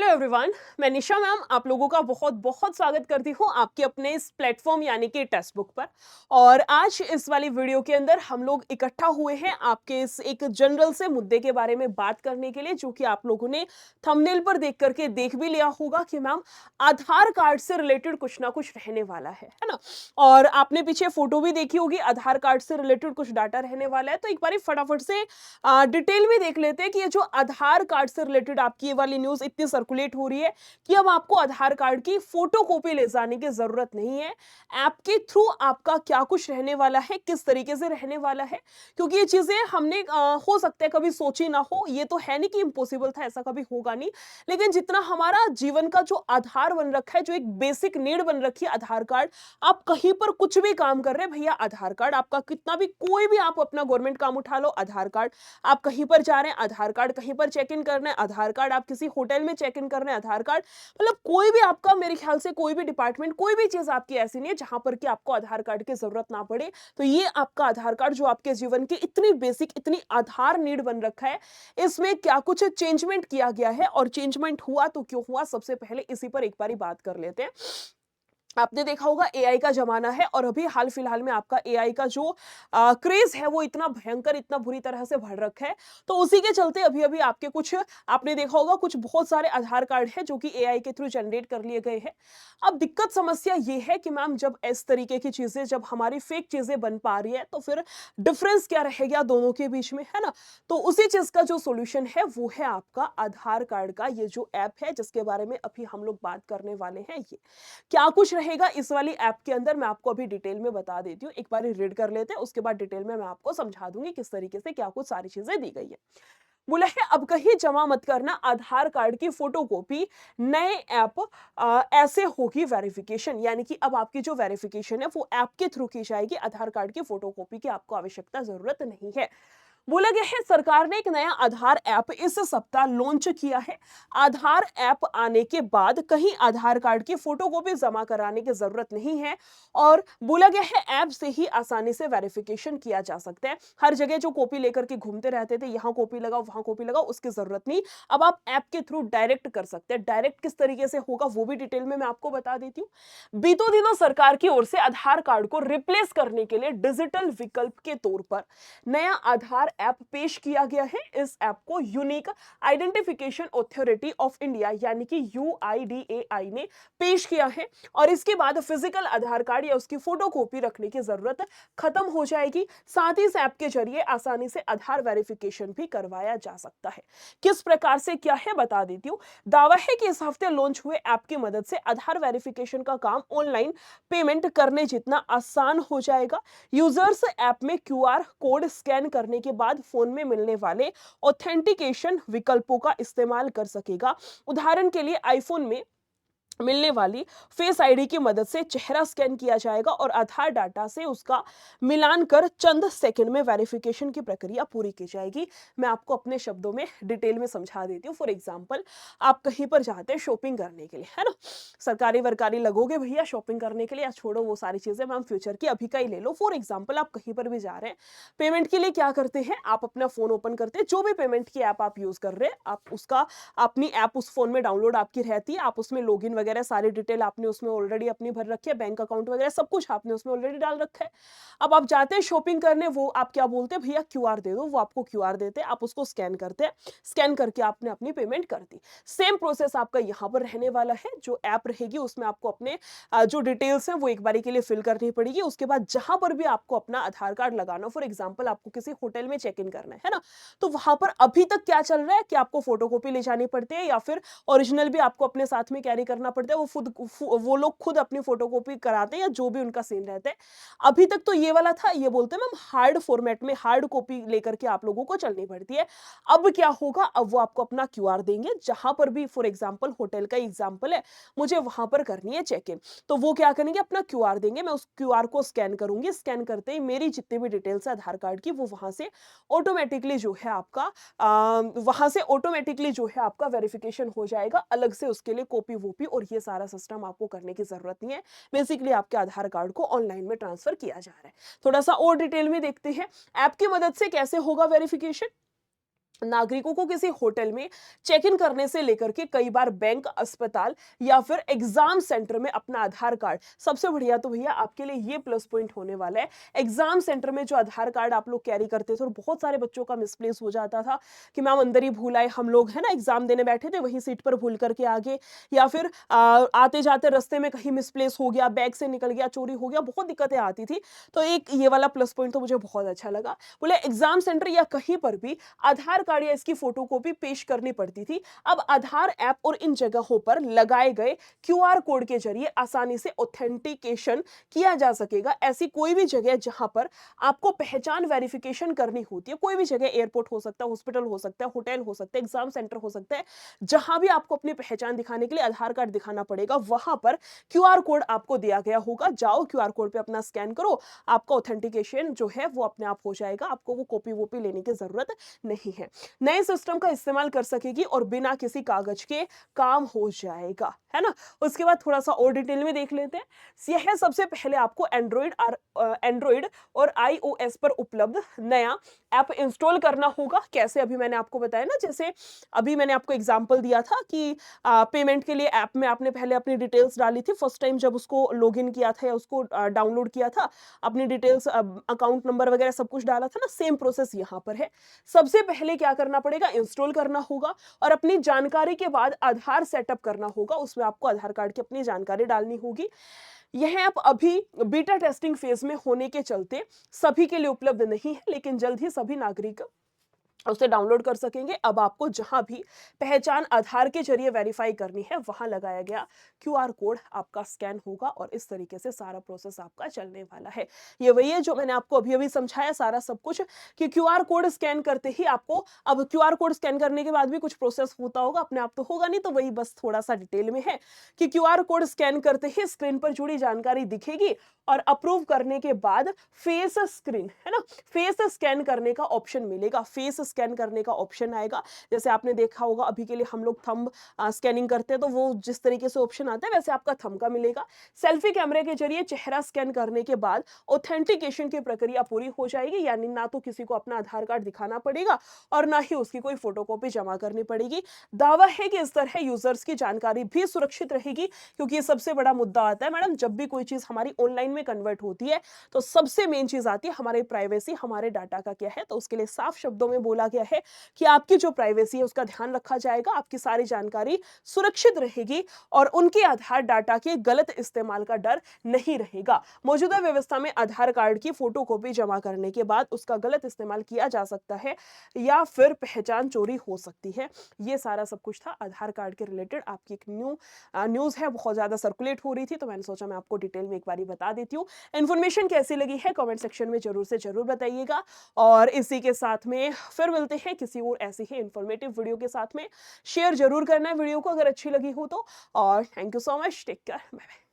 Hello everyone, मैं निशा ma'am आप लोगों का बहुत बहुत स्वागत करती हूँ आपके अपने इस प्लेटफॉर्म यानी कि टेक्स्ट बुक पर। और आज इस वाली वीडियो के अंदर हम लोग इकट्ठा हुए हैं आपके इस एक जनरल से मुद्दे के बारे में बात करने के लिए, जो कि आप लोगों ने थंबनेल पर देख करके देख भी लिया होगा कि मैम आधार कार्ड से रिलेटेड कुछ ना कुछ रहने वाला है ना। और आपने पीछे फोटो भी देखी होगी, आधार कार्ड से रिलेटेड कुछ डाटा रहने वाला है। तो एक बार फटाफट से डिटेल में देख लेते हैं कि ये जो आधार कार्ड से रिलेटेड आपकी ये वाली न्यूज़ इतनी सर्कुलेट हो रही है कि अब आपको आधार कार्ड की फोटोकॉपी ले जाने की ज़रूरत नहीं है। ऐप के थ्रू आपका क्या कुछ रहने वाला है, किस तरीके से रहने वाला है, क्योंकि ये चीज़ें हमने हो सकता है कभी सोची ना हो। ये तो है नहीं कि इम्पॉसिबल था, ऐसा कभी होगा नहीं। लेकिन जितना हमारा जीवन का जो आधार बन रखा है, जो एक बेसिक नीड बन रखी है आधार कार्ड, आप कहीं पर कुछ भी काम कर रहे हैं भैया आधार कार्ड आपका, कितना भी कोई भी आप अपना गवर्नमेंट काम उठा लो आधार कार्ड, आप कहीं पर जा रहे हैं आधार कार्ड, कहीं पर चेक इन करना है आधार कार्ड, आप किसी होटल में चेक इन कर रहे हैं आधार कार्ड। मतलब कोई भी आपका, मेरे ख्याल से कोई भी डिपार्टमेंट, कोई भी चीज आपकी ऐसी नहीं है जहां पर कि आपको आधार कार्ड की जरूरत ना पड़े। तो ये आपका आधार कार्ड जो आपके जीवन की इतनी बेसिक, इतनी आधार नीड बन रखा है, इसमें क्या कुछ चेंजमेंट किया गया है और चेंजमेंट हुआ तो क्यों हुआ, सबसे पहले इसी पर एक बारी बात कर लेते हैं। आपने देखा होगा एआई का जमाना है और अभी हाल फिलहाल में आपका एआई का जो क्रेज है वो इतना भयंकर, इतना बुरी तरह से बढ़ रखा है। तो उसी के चलते अभी अभी आपके कुछ, आपने देखा होगा कुछ बहुत सारे आधार कार्ड है जो कि एआई के थ्रू जनरेट कर लिए गए हैं। अब दिक्कत समस्या ये है कि मैम जब इस तरीके की चीजें, जब हमारी फेक चीजें बन पा रही है, तो फिर डिफरेंस क्या रहेगा दोनों के बीच में, है ना। तो उसी चीज का जो सोल्यूशन है वो है आपका आधार कार्ड का ये जो ऐप है, जिसके बारे में अभी हम लोग बात करने वाले हैं। ये क्या कुछ रहेगा इस वाली ऐप के अंदर, मैं आपको अभी डिटेल में बता देती हूँ। एक बार रीड कर लेते हैं, उसके बाद डिटेल में मैं आपको समझा दूंगी किस तरीके से क्या कुछ सारी चीजें दी गई है। बोला है अब कहीं जमा मत करना आधार कार्ड की फोटोकॉपी, नए ऐप ऐसे होगी वेरिफिकेशन। यानी कि अब आपकी जो वेरिफिकेशन है वो ऐप के थ्रू की जाएगी, आधार कार्ड की फोटोकॉपी की आपको आवश्यकता जरूरत नहीं है। बोला गया है सरकार ने एक नया आधार ऐप इस सप्ताह लॉन्च किया है। आधार ऐप आने के बाद कहीं आधार कार्ड की फोटोकॉपी जमा कराने की जरूरत नहीं है। और बोला गया है ऐप से ही आसानी से वेरिफिकेशन किया जा सकता है। हर जगह जो कॉपी लेकर के घूमते रहते थे, यहाँ कॉपी लगाओ वहां कॉपी लगाओ, उसकी जरूरत नहीं। अब आप ऐप के थ्रू डायरेक्ट कर सकते हैं। डायरेक्ट किस तरीके से होगा वो भी डिटेल में मैं आपको बता देती हूँ। बीतों दिनों सरकार की ओर से आधार कार्ड को रिप्लेस करने के लिए डिजिटल विकल्प के तौर पर नया आधार ऐप पेश किया गया है। इस ऐप को unique identification authority of India यानी कि यूआईडीएआई ने पेश किया है। और इसके बाद फिजिकल आधार कार्ड या उसकी फोटोकॉपी रखने की जरूरत खत्म हो जाएगी। साथ ही इस ऐप के जरिए आसानी से आधार वेरिफिकेशन भी करवाया जा सकता है। किस प्रकार से क्या है बता देती हूँ। दावा है कि इस हफ्ते लॉन्च हुए ऐप की मदद से आधार वेरिफिकेशन का काम ऑनलाइन पेमेंट करने जितना आसान हो जाएगा। यूजर्स ऐप में क्यूआर कोड स्कैन करने के बाद फोन में मिलने वाले ऑथेंटिकेशन विकल्पों का इस्तेमाल कर सकेगा। उदाहरण के लिए आईफोन में मिलने वाली फेस आईडी की मदद से चेहरा स्कैन किया जाएगा और आधार डाटा से उसका मिलान कर चंद सेकंड में वेरिफिकेशन की प्रक्रिया पूरी की जाएगी। मैं आपको अपने शब्दों में डिटेल में समझा देती हूँ। फॉर एग्जांपल, आप कहीं पर जाते हैं शॉपिंग करने के लिए, है ना। सरकारी वरकारी लगोगे भैया शॉपिंग करने के लिए, या छोड़ो वो सारी चीजें, मैम फ्यूचर की अभी का ही ले लो। फॉर एग्जाम्पल, आप कहीं पर भी जा रहे हैं, पेमेंट के लिए क्या करते हैं, आप अपना फोन ओपन करते हैं, जो भी पेमेंट की ऐप आप यूज कर रहे हैं, आप उसका अपनी ऐप उस फोन में डाउनलोड आपकी रहती है, आप उसमें लॉगिन वगैरह सारी डिटेल आपने उसमें ऑलरेडी अपनी भर रखी है, बैंक अकाउंट वगैरह सब कुछ आपने उसमें ऑलरेडी डाल रखा है। अब आप जाते हैं शॉपिंग करने, वो आप क्या बोलते हैं, भैया क्यूआर दे दो, वो आपको क्यूआर देते हैं, आप उसको स्कैन करते हैं, स्कैन करके आपने अपनी पेमेंट कर दी। सेम प्रोसेस आपका यहाँ पर रहने वाला है। जो ऐप रहेगी उसमें आपको अपने जो डिटेल्स हैं वो एक बारी के लिए फिल करनी पड़ेगी। उसके बाद जहां पर भी आपको अपना आधार कार्ड लगाना, फॉर एग्जाम्पल आपको किसी होटल में चेक इन करना है ना, तो वहां पर अभी तक क्या चल रहा है कि आपको फोटोकॉपी ले जानी पड़ती है या फिर ओरिजिनल भी आपको अपने साथ में कैरी करना पड़ता है। वो लोग खुद अपनी फोटोकॉपी कराते हैं या जो भी उनका सीन रहता है। अभी तक तो ये वाला था, ये बोलते हैं मैम हार्ड फॉर्मेट में हार्ड कॉपी लेकर के आप लोगों को चलनी पड़ती है। अब क्या होगा, अब वो आपको अपना क्यूआर देंगे, जहां पर भी, फॉर एग्जाम्पल होटल का एग्जाम्पल है, मुझे वहां पर करनी है चेक इन, तो वो क्या करेंगे, अपना क्यूआर देंगे, मैं उस क्यूआर को स्कैन करूंगी, स्कैन करते ही मेरी जितनी भी डिटेल्स है आधार कार्ड की वो वहां से ऑटोमेटिकली जो है आपका वहां से ऑटोमेटिकली जो है आपका वेरिफिकेशन हो जाएगा। अलग से उसके लिए कॉपी वोपी और ये सारा सिस्टम आपको करने की जरूरत नहीं है। बेसिकली आपके आधार कार्ड को ऑनलाइन में ट्रांसफर किया जा रहा है। थोड़ा सा और डिटेल में देखते हैं ऐप की मदद से कैसे होगा वेरिफिकेशन। नागरिकों को किसी होटल में चेक इन करने से लेकर के कई बार बैंक, अस्पताल या फिर एग्जाम सेंटर में अपना आधार कार्ड, सबसे बढ़िया तो भैया आपके लिए ये प्लस पॉइंट होने वाला है। एग्जाम सेंटर में जो आधार कार्ड आप लोग कैरी करते थे और बहुत सारे बच्चों का मिसप्लेस हो जाता था कि मैम अंदर ही भूल आए, हम लोग है ना एग्जाम देने बैठे थे वहीं सीट पर भूल करके आ गए, या फिर आते जाते रास्ते में कहीं मिसप्लेस हो गया, बैग से निकल गया, चोरी हो गया, बहुत दिक्कतें आती थी। तो एक ये वाला प्लस पॉइंट तो मुझे बहुत अच्छा लगा। बोले एग्जाम सेंटर या कहीं पर भी आधार कार्ड या इसकी फोटोकॉपी पेश करनी पड़ती थी। अब आधार ऐप और इन जगहों पर लगाए गए क्यूआर कोड के जरिए आसानी से ऑथेंटिकेशन किया जा सकेगा। ऐसी कोई भी जगह जहां पर आपको पहचान वेरिफिकेशन करनी होती है, कोई भी जगह, एयरपोर्ट हो सकता है, हॉस्पिटल हो सकता है, होटल हो सकता है, एग्जाम सेंटर हो सकता है, जहां भी आपको अपनी पहचान दिखाने के लिए आधार कार्ड दिखाना पड़ेगा, वहां पर क्यूआर कोड आपको दिया गया होगा। जाओ क्यूआर कोड पे अपना स्कैन करो, आपका ऑथेंटिकेशन जो है वो अपने आप हो जाएगा, आपको वो कॉपी वोपी लेने की जरूरत नहीं है। नए सिस्टम का इस्तेमाल कर सकेगी और बिना किसी कागज के काम हो जाएगा, है ना। उसके बाद थोड़ा सा और डिटेल में देख लेते हैं। यह है सबसे पहले आपको एंड्रॉइड और आईओएस पर उपलब्ध नया ऐप इंस्टॉल करना होगा। कैसे, अभी मैंने आपको बताया ना, जैसे अभी मैंने आपको एग्जांपल दिया था कि पेमेंट के लिए ऐप में आपने पहले अपनी डिटेल्स डाली थी फर्स्ट टाइम जब उसको लॉगिन किया था या उसको डाउनलोड किया था, अपनी डिटेल्स, अकाउंट नंबर वगैरह सब कुछ डाला था ना, सेम प्रोसेस यहाँ पर है। सबसे पहले क्या करना पड़ेगा, इंस्टॉल करना होगा और अपनी जानकारी के बाद आधार सेटअप करना होगा। उसमें आपको आधार कार्ड की अपनी जानकारी डालनी होगी। यह ऐप अभी बीटा टेस्टिंग फेज में होने के चलते सभी के लिए उपलब्ध नहीं है, लेकिन जल्द ही सभी नागरिक उसे डाउनलोड कर सकेंगे। अब आपको जहां भी पहचान आधार के जरिए वेरीफाई करनी है, वहां लगाया गया क्यूआर कोड आपका स्कैन होगा और इस तरीके से सारा प्रोसेस आपका चलने वाला है। ये वही है जो मैंने आपको अभी अभी समझाया सारा सब कुछ, कि क्यूआर कोड स्कैन करते ही आपको, अब क्यूआर कोड स्कैन करने के बाद भी कुछ प्रोसेस होता होगा, अपने आप तो होगा नहीं, तो वही बस थोड़ा सा डिटेल में है कि क्यूआर कोड स्कैन करते ही स्क्रीन पर जुड़ी जानकारी दिखेगी और अप्रूव करने के बाद फेस स्क्रीन, है ना, फेस स्कैन करने का ऑप्शन मिलेगा, फेस स्कैन करने का ऑप्शन आएगा। जैसे आपने देखा होगा अभी के लिए हम लोग थंब स्कैनिंग करते हैं, तो वो जिस तरीके से ऑप्शन आता है वैसे आपका थंब का मिलेगा। सेल्फी कैमरे के जरिए चेहरा स्कैन करने के बाद ऑथेंटिकेशन की प्रक्रिया पूरी हो जाएगी, यानी ना तो किसी को अपना आधार कार्ड दिखाना पड़ेगा और ना ही उसकी कोई फोटोकॉपी जमा करनी पड़ेगी। दावा है कि इस तरह यूजर्स की जानकारी भी सुरक्षित रहेगी, क्योंकि ये सबसे बड़ा मुद्दा आता है मैडम, जब भी कोई चीज हमारी ऑनलाइन में कन्वर्ट होती है तो सबसे मेन चीज आती है हमारी प्राइवेसी, हमारे डाटा का क्या है। तो उसके लिए साफ शब्दों में बोला गया है कि आपकी जो प्राइवेसी है उसका ध्यान रखा जाएगा, आपकी सारी जानकारी सुरक्षित रहेगी और उनके आधार डाटा के गलत इस्तेमाल का डर नहीं रहेगा। मौजूदा व्यवस्था में आधार कार्ड की फोटोकॉपी जमा करने के बाद उसका गलत इस्तेमाल किया जा सकता है या फिर पहचान चोरी हो सकती है। ये सारा सब कुछ था आधार कार्ड के रिलेटेड। आपकी एक न्यूज़ है, बहुत ज़्यादा सर्कुलेट हो रही थी, तो मैंने सोचा मैं आपको डिटेल में एक बारी बता देती हूँ। इन्फॉर्मेशन कैसी लगी है कमेंट सेक्शन में ज़रूर से ज़रूर बताइएगा और इसी के साथ में फिर मिलते हैं किसी और ऐसी ही इन्फॉर्मेटिव वीडियो के साथ में। शेयर ज़रूर करना है वीडियो को अगर अच्छी लगी हो तो। और thank you so much, take care, bye bye.